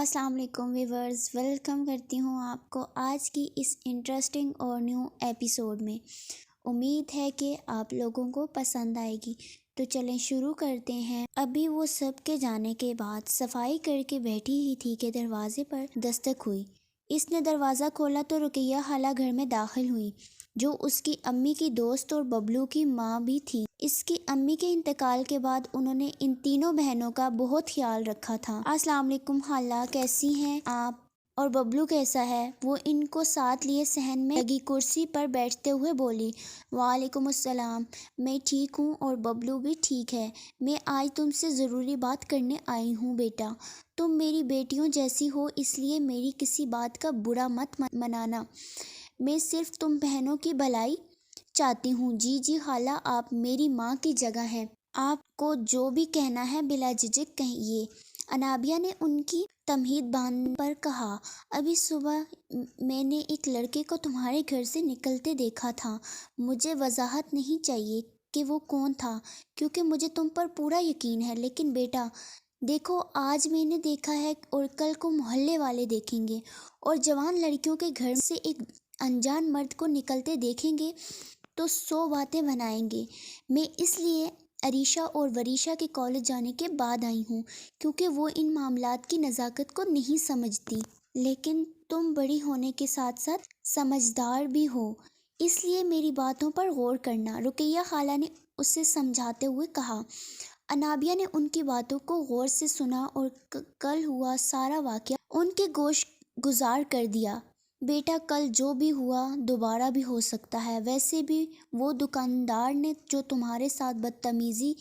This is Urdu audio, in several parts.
السلام علیکم ویورز، ویلکم کرتی ہوں آپ کو آج کی اس انٹرسٹنگ اور نیو ایپیسوڈ میں۔ امید ہے کہ آپ لوگوں کو پسند آئے گی، تو چلیں شروع کرتے ہیں۔ ابھی وہ سب کے جانے کے بعد صفائی کر کے بیٹھی ہی تھی کہ دروازے پر دستک ہوئی۔ اس نے دروازہ کھولا تو رقیہ خالہ گھر میں داخل ہوئی، جو اس کی امی کی دوست اور ببلو کی ماں بھی تھی۔ اس کی امی کے انتقال کے بعد انہوں نے ان تینوں بہنوں کا بہت خیال رکھا تھا۔ السلام علیکم خالہ، کیسی ہیں آپ؟ اور ببلو کیسا ہے؟ وہ ان کو ساتھ لیے صحن میں لگی کرسی پر بیٹھتے ہوئے بولی۔ وعلیکم السلام، میں ٹھیک ہوں اور ببلو بھی ٹھیک ہے۔ میں آج تم سے ضروری بات کرنے آئی ہوں بیٹا۔ تم میری بیٹیوں جیسی ہو، اس لیے میری کسی بات کا برا مت منانا۔ میں صرف تم بہنوں کی بھلائی چاہتی ہوں۔ جی خالہ، آپ میری ماں کی جگہ ہیں۔ آپ کو جو بھی کہنا ہے بلا جھجک کہیے، انابیہ نے ان کی تمہید باندھ پر کہا۔ ابھی صبح میں نے ایک لڑکے کو تمہارے گھر سے نکلتے دیکھا تھا۔ مجھے وضاحت نہیں چاہیے کہ وہ کون تھا، کیونکہ مجھے تم پر پورا یقین ہے، لیکن بیٹا دیکھو، آج میں نے دیکھا ہے اور کل کو محلے والے دیکھیں گے، اور جوان لڑکیوں کے گھر سے ایک انجان مرد کو نکلتے دیکھیں گے تو 100 باتیں بنائیں گے۔ میں اس لیے عریشہ اور وریشہ کے کالج جانے کے بعد آئی ہوں، کیونکہ وہ ان معاملات کی نزاکت کو نہیں سمجھتی، لیکن تم بڑی ہونے کے ساتھ ساتھ سمجھدار بھی ہو، اس لیے میری باتوں پر غور کرنا، رقیہ خالہ نے اسے سمجھاتے ہوئے کہا۔ انابیہ نے ان کی باتوں کو غور سے سنا اور کل ہوا سارا واقعہ ان کے گوش گزار کر دیا۔ بیٹا، کل جو بھی ہوا دوبارہ بھی ہو سکتا ہے۔ ویسے بھی وہ دکاندار نے جو تمہارے ساتھ بدتمیزی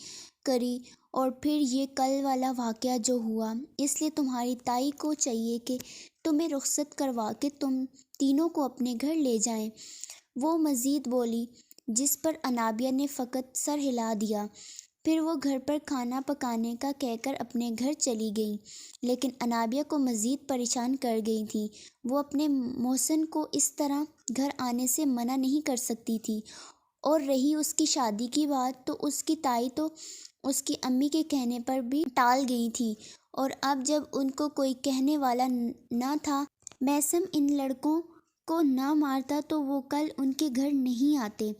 کری، اور پھر یہ کل والا واقعہ جو ہوا، اس لیے تمہاری تائی کو چاہیے کہ تمہیں رخصت کروا کے تم تینوں کو اپنے گھر لے جائیں۔ وہ مزید بولی، جس پر انابیہ نے فقط سر ہلا دیا۔ پھر وہ گھر پر کھانا پکانے کا کہہ کر اپنے گھر چلی گئیں، لیکن انابیہ کو مزید پریشان کر گئی تھی۔ وہ اپنے محسن کو اس طرح گھر آنے سے منع نہیں کر سکتی تھی، اور رہی اس کی شادی کی بات، تو اس کی تائی تو اس کی امی کے کہنے پر بھی ٹال گئی تھی، اور اب جب ان کو کوئی کہنے والا نہ تھا، محسن ان لڑکوں کو نہ مارتا تو وہ کل ان کے گھر نہیں آتے۔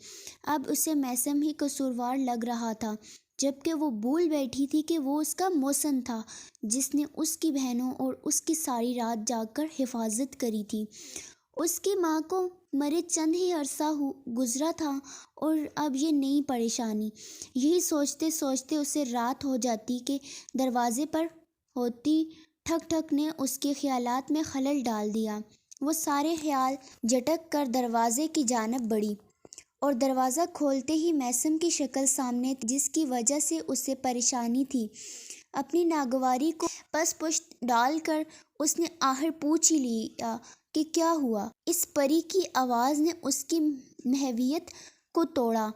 اب اسے محسن ہی قصوروار لگ رہا تھا، جبکہ وہ بھول بیٹھی تھی کہ وہ اس کا محسن تھا، جس نے اس کی بہنوں اور اس کی ساری رات جاگ کر حفاظت کری تھی۔ اس کی ماں کو مرے چند ہی عرصہ گزرا تھا، اور اب یہ نئی پریشانی۔ یہی سوچتے سوچتے اسے رات ہو جاتی کہ دروازے پر ہوتی ٹھک ٹھک نے اس کے خیالات میں خلل ڈال دیا۔ وہ سارے خیال جھٹک کر دروازے کی جانب بڑھی، اور دروازہ کھولتے ہی محسن کی شکل سامنے تھی، جس کی وجہ سے اسے پریشانی تھی۔ اپنی ناگواری کو پس پشت ڈال کر اس نے آخر پوچھ ہی لیا کہ کیا ہوا۔ اس پری کی آواز نے اس کی محویت کو توڑا،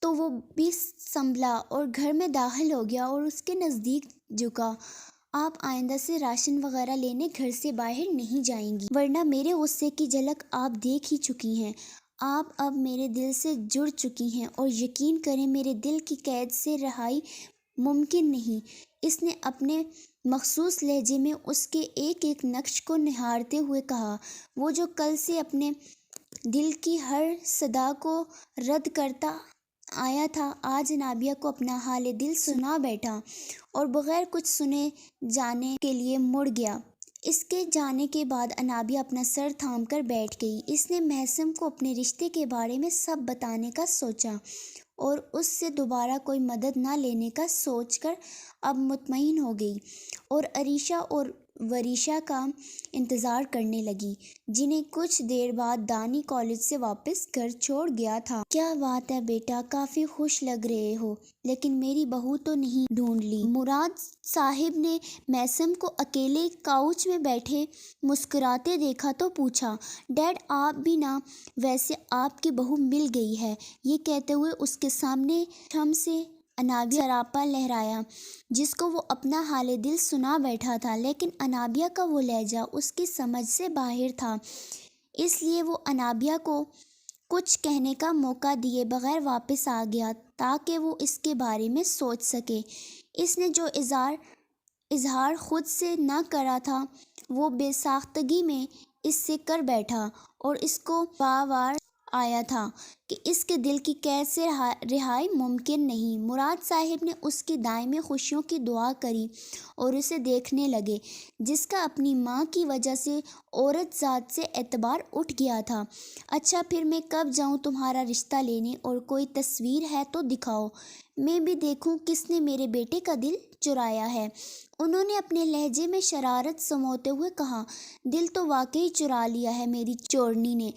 تو وہ بھی سنبھلا اور گھر میں داخل ہو گیا اور اس کے نزدیک جھکا۔ آپ آئندہ سے راشن وغیرہ لینے گھر سے باہر نہیں جائیں گی، ورنہ میرے غصے کی جھلک آپ دیکھ ہی چکی ہیں۔ آپ اب میرے دل سے جڑ چکی ہیں، اور یقین کریں میرے دل کی قید سے رہائی ممکن نہیں۔ اس نے اپنے مخصوص لہجے میں اس کے ایک ایک نقش کو نہارتے ہوئے کہا۔ وہ جو کل سے اپنے دل کی ہر صدا کو رد کرتا آیا تھا، آج انابیہ کو اپنا حال دل سنا بیٹھا، اور بغیر کچھ سنے جانے کے لیے مڑ گیا۔ اس کے جانے کے بعد انابیہ اپنا سر تھام کر بیٹھ گئی۔ اس نے محسن کو اپنے رشتے کے بارے میں سب بتانے کا سوچا، اور اس سے دوبارہ کوئی مدد نہ لینے کا سوچ کر اب مطمئن ہو گئی، اور عریشہ اور وریشہ کا انتظار کرنے لگی، جنہیں کچھ دیر بعد دانی کالج سے واپس گھر چھوڑ گیا تھا۔ کیا بات ہے بیٹا، کافی خوش لگ رہے ہو، لیکن میری بہو تو نہیں ڈھونڈ لی؟ مراد صاحب نے محسن کو اکیلے کاؤچ میں بیٹھے مسکراتے دیکھا تو پوچھا۔ ڈیڈ، آپ بھی نا، ویسے آپ کی بہو مل گئی ہے۔ یہ کہتے ہوئے اس کے سامنے شم سے انابیہ سراپا لہرایا، جس کو وہ اپنا حال دل سنا بیٹھا تھا، لیکن انابیہ کا وہ لہجہ اس کی سمجھ سے باہر تھا، اس لیے وہ انابیہ کو کچھ کہنے کا موقع دیے بغیر واپس آ گیا، تاکہ وہ اس کے بارے میں سوچ سکے۔ اس نے جو اظہار اظہار خود سے نہ کرا تھا، وہ بے ساختگی میں اس سے کر بیٹھا اور اس کو باور آیا تھا کہ اس کے دل کی قید سے رہائی ممکن نہیں۔ مراد صاحب نے اس کی دائمی خوشیوں کی دعا کری اور اسے دیکھنے لگے، جس کا اپنی ماں کی وجہ سے عورت ذات سے اعتبار اٹھ گیا تھا۔ اچھا پھر میں کب جاؤں تمہارا رشتہ لینے، اور کوئی تصویر ہے تو دکھاؤ، میں بھی دیکھوں کس نے میرے بیٹے کا دل چرایا ہے۔ انہوں نے اپنے لہجے میں شرارت سموتے ہوئے کہا، دل تو واقعی چرا لیا ہے میری چورنی نے،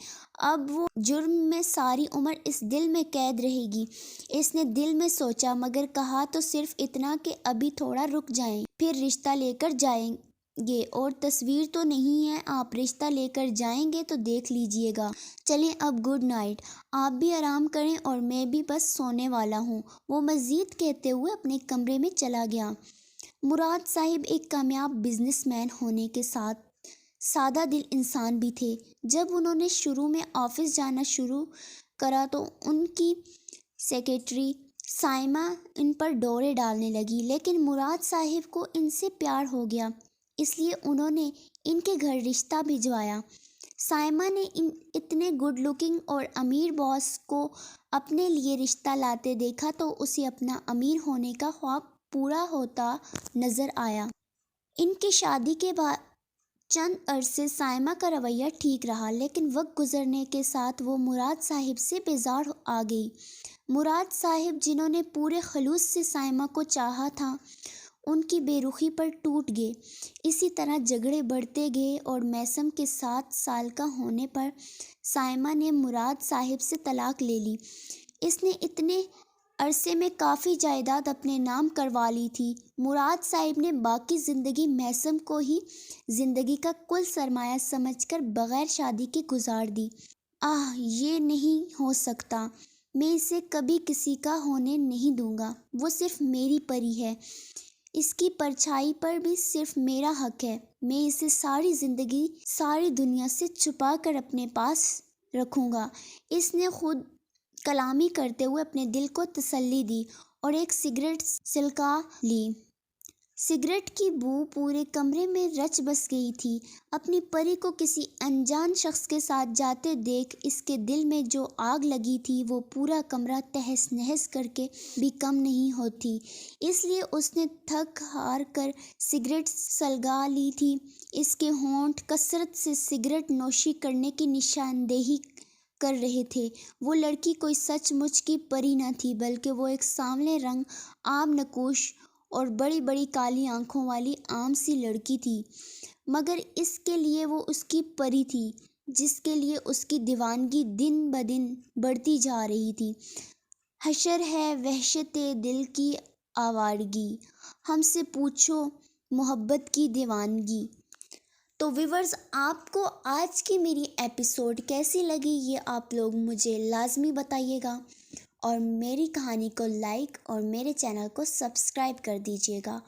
اب وہ جرم میں ساری عمر اس دل میں قید رہے گی۔ اس نے دل میں سوچا، مگر کہا تو صرف اتنا کہ ابھی تھوڑا رک جائیں، پھر رشتہ لے کر جائیں گے۔ اور تصویر تو نہیں ہے، آپ رشتہ لے کر جائیں گے تو دیکھ لیجئے گا۔ چلیں اب گڈ نائٹ، آپ بھی آرام کریں اور میں بھی بس سونے والا ہوں، وہ مزید کہتے ہوئے اپنے کمرے میں چلا گیا۔ مراد صاحب ایک کامیاب بزنس مین ہونے کے ساتھ سادہ دل انسان بھی تھے۔ جب انہوں نے شروع میں آفس جانا شروع کرا تو ان کی سیکرٹری سائمہ ان پر ڈورے ڈالنے لگی، لیکن مراد صاحب کو ان سے پیار ہو گیا، اس لیے انہوں نے ان کے گھر رشتہ بھجوایا۔ سائمہ نے اتنے گڈ لکنگ اور امیر باس کو اپنے لیے رشتہ لاتے دیکھا تو اسے اپنا امیر ہونے کا خواب پورا ہوتا نظر آیا۔ ان کی شادی کے بعد چند عرصے سائمہ کا رویہ ٹھیک رہا، لیکن وقت گزرنے کے ساتھ وہ مراد صاحب سے بیزار آ گئی۔ مراد صاحب جنہوں نے پورے خلوص سے سائمہ کو چاہا تھا، ان کی بے رخی پر ٹوٹ گئے۔ اسی طرح جھگڑے بڑھتے گئے اور میثم کے 7 سال کا ہونے پر سائمہ نے مراد صاحب سے طلاق لے لی۔ اس نے اتنے عرصے میں کافی جائیداد اپنے نام کروا لی تھی۔ مراد صاحب نے باقی زندگی میثم کو ہی زندگی کا کل سرمایہ سمجھ کر بغیر شادی کے گزار دی۔ یہ نہیں ہو سکتا، میں اسے کبھی کسی کا ہونے نہیں دوں گا، وہ صرف میری پری ہے، اس کی پرچھائی پر بھی صرف میرا حق ہے، میں اسے ساری زندگی ساری دنیا سے چھپا کر اپنے پاس رکھوں گا۔ اس نے خود کلامی کرتے ہوئے اپنے دل کو تسلی دی اور ایک سگریٹ سلگا لی۔ سگریٹ کی بو پورے کمرے میں رچ بس گئی تھی۔ اپنی پری کو کسی انجان شخص کے ساتھ جاتے دیکھ اس کے دل میں جو آگ لگی تھی وہ پورا کمرہ تہس نہس کر کے بھی کم نہیں ہوتی، اس لیے اس نے تھک ہار کر سگریٹ سلگا لی تھی۔ اس کے ہونٹ کثرت سے سگریٹ نوشی کرنے کی نشاندہی کر رہے تھے۔ وہ لڑکی کوئی سچ مچ کی پری نہ تھی، بلکہ وہ ایک سانولے رنگ، آب نکوش اور بڑی بڑی کالی آنکھوں والی عام سی لڑکی تھی، مگر اس کے لیے وہ اس کی پری تھی، جس کے لیے اس کی دیوانگی دن بدن بڑھتی جا رہی تھی۔ حشر ہے وحشت دل کی آوارگی، ہم سے پوچھو محبت کی دیوانگی۔ تو ویورز، آپ کو آج کی میری ایپیسوڈ کیسی لگی یہ آپ لوگ مجھے لازمی بتائیے گا، اور میری کہانی کو لائک اور میرے چینل کو سبسکرائب کر دیجیے گا۔